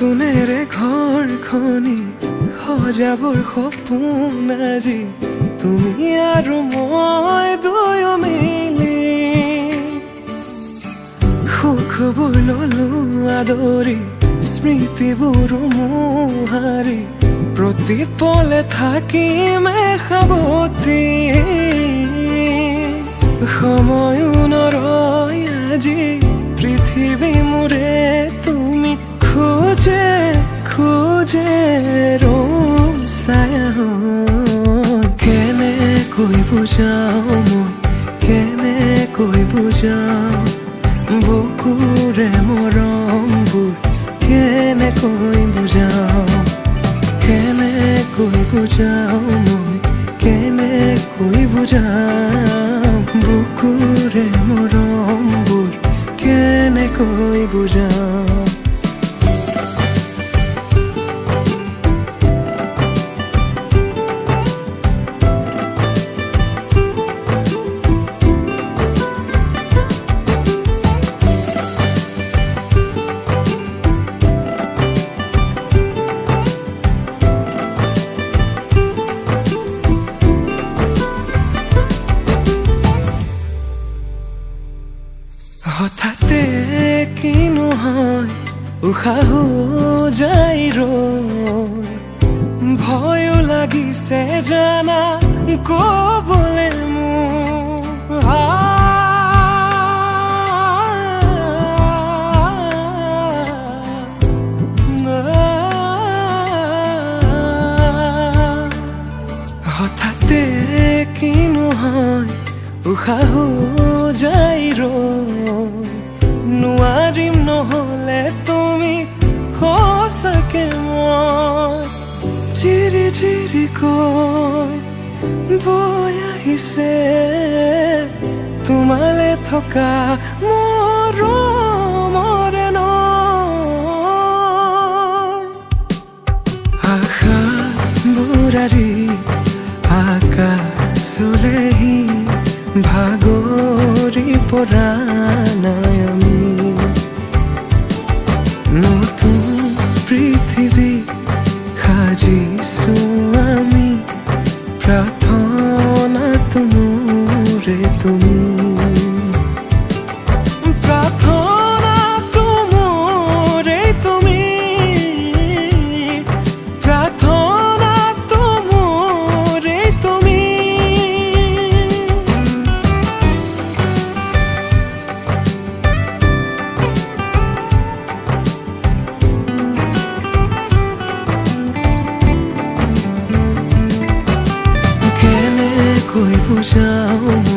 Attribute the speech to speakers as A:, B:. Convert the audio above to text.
A: নতুনেৰে ঘৰখনি সজাবৰ সপোন আজি তুমি আৰু মই দুয়ো মিলি সুখবোৰ ললো আদৰি স্মৃতিবোৰ মোহাৰি প্ৰতি পলে থাকিম সাৱতি সময়ো নৰয় আজি পৃথিৱী মোৰে তুমি খোজে খোজে ছায়া কেনেকৈ বুজাও মই কেনেকৈ বুজাও বুকুৰে মৰমবোৰ কেনেকৈ বুজাও কেনেকৈ বুজাও মই কেনেকৈ বুজাও বুকুৰে মৰমবোৰ কেনেকৈ বুজাও হঠাতে কিনো হয় উশাহো যাই ৰৈ ভয়ো লাগিছে জানা কবলে মোৰ হঠাতে কিনো হয় উশাহো যাই ৰৈ নোৱাৰিম নহলে তুমি সঁচাকে মই চিৰি চিৰি কৈ বৈ আহিছে তোমালে থকা মৰমৰে নৈ আশাবোৰ আজি আকাশলেহি ভাগৰি পৰা নাই আমি নতুন পৃথিৱী সাজিছো আমি প্ৰাৰ্থনাটো মোৰে তুমি প্ৰাৰ্থনাটো মোৰে তুমি প্ৰাৰ্থনাটো মোৰে তুমি কেনেকৈ বুজাও